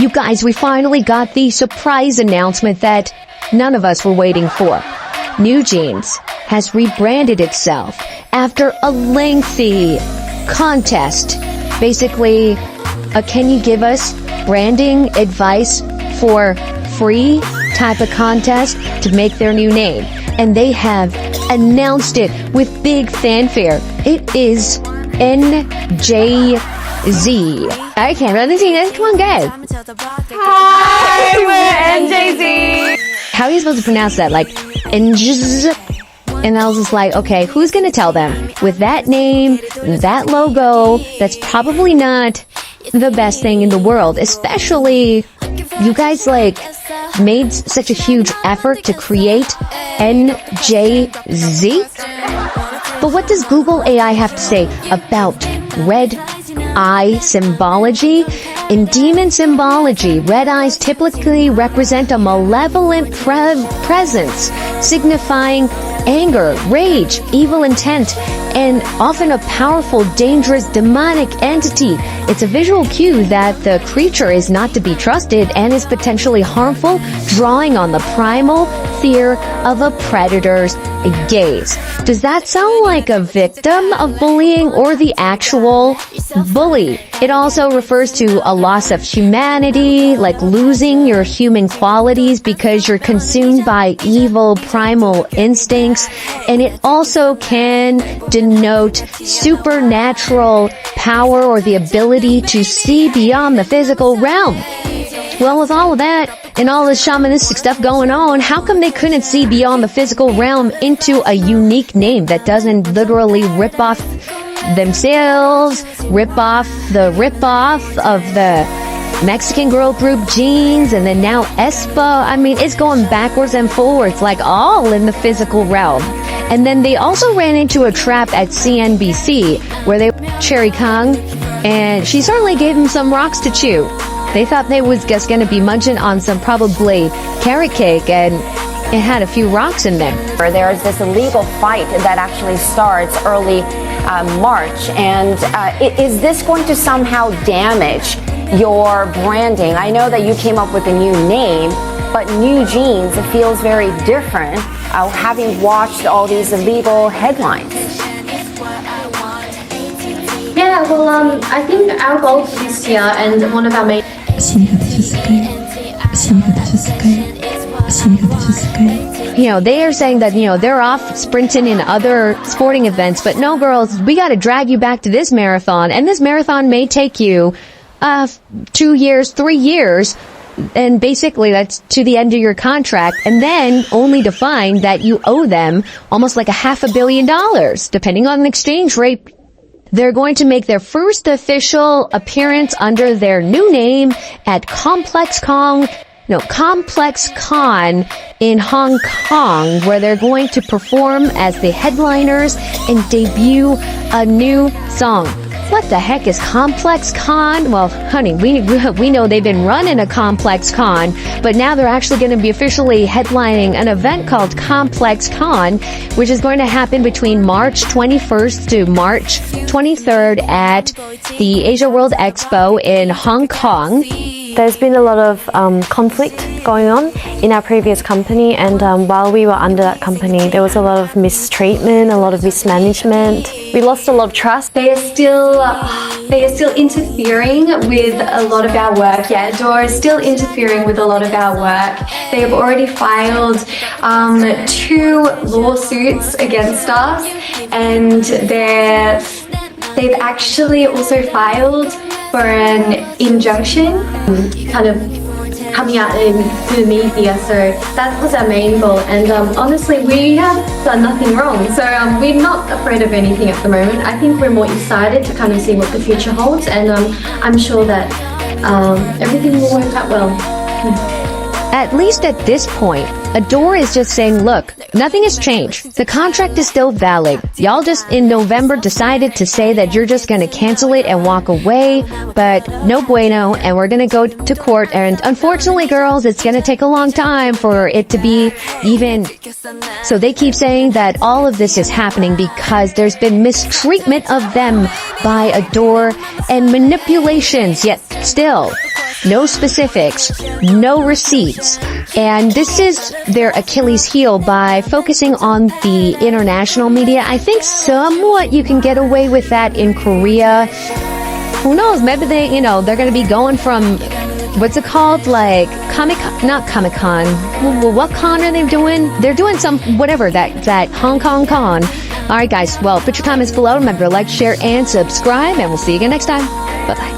You guys, we finally got the surprise announcement that none of us were waiting for. New Jeans has rebranded itself after a lengthy contest. Basically, can you give us branding advice for free type of contest to make their new name? And they have announced it with big fanfare. It is NJZ. I can't really sing this. Come on, guys. Hi, we're NJZ. How are you supposed to pronounce that? Like, NJZ? And I was just like, okay, who's gonna tell them? With that name, that logo, that's probably not the best thing in the world. Especially, you guys like made such a huge effort to create NJZ. But what does Google AI have to say about red eye symbology? In demon symbology, red eyes typically represent a malevolent presence, signifying anger, rage, evil intent, and often a powerful, dangerous, demonic entity. It's a visual cue that the creature is not to be trusted and is potentially harmful, drawing on the primal fear of a predator's gaze. Does that sound like a victim of bullying or the actual bully? It also refers to a loss of humanity, like losing your human qualities because you're consumed by evil primal instincts. And it also can denote supernatural power or the ability to see beyond the physical realm. Well, with all of that and all this shamanistic stuff going on, how come they couldn't see beyond the physical realm into a unique name that doesn't literally rip off themselves, rip off of the Mexican girl group Jeans, and then now Espa? I mean, it's going backwards and forwards, like all in the physical realm. And then they also ran into a trap at CNBC where they Cherry Kong, and she certainly gave him some rocks to chew. They thought they was just going to be munching on some probably carrot cake, and it had a few rocks in them. There's this illegal fight that actually starts early March, and is this going to somehow damage your branding? I know that you came up with a new name, but New Jeans, it feels very different having watched all these illegal headlines. Yeah, well, I think our goal for this year and one of our main they are saying that, they're off sprinting in other sporting events, but no, girls, we got to drag you back to this marathon, and this marathon may take you 2 years, 3 years, and basically that's to the end of your contract, and then only to find that you owe them almost like $500 million, depending on the exchange rate. They're going to make their first official appearance under their new name at ComplexCon in Hong Kong, where they're going to perform as the headliners and debut a new song. What the heck is ComplexCon? Well, honey, we know they've been running a ComplexCon, but now they're actually going to be officially headlining an event called ComplexCon, which is going to happen between March 21st to March 23rd at the Asia World Expo in Hong Kong. There's been a lot of conflict going on in our previous company, and while we were under that company, there was a lot of mistreatment, a lot of mismanagement. We lost a lot of trust. They are still interfering with a lot of our work. Yeah, Dora is still interfering with a lot of our work. They have already filed 2 lawsuits against us, and they've actually also filed for an injunction, kind of coming out in the media. So that was our main goal, and honestly, we have done nothing wrong, so we're not afraid of anything at the moment. I think we're more excited to kind of see what the future holds, and I'm sure that everything will work out well. At least at this point, Adore is just saying, look, nothing has changed. The contract is still valid. Y'all just in November decided to say that you're just going to cancel it and walk away, but no bueno, and we're going to go to court. And unfortunately, girls, it's going to take a long time for it to be even. So they keep saying that all of this is happening because there's been mistreatment of them by Adore and manipulations, yet still no specifics, no receipts. And this is their Achilles heel by focusing on the international media. I think somewhat you can get away with that in Korea. Who knows? Maybe they're going to be going from, what's it called? Like not Comic-Con. Well, what con are they doing? They're doing some, whatever, that Hong Kong con. All right, guys. Well, put your comments below. Remember to like, share, and subscribe, and we'll see you again next time. Bye-bye.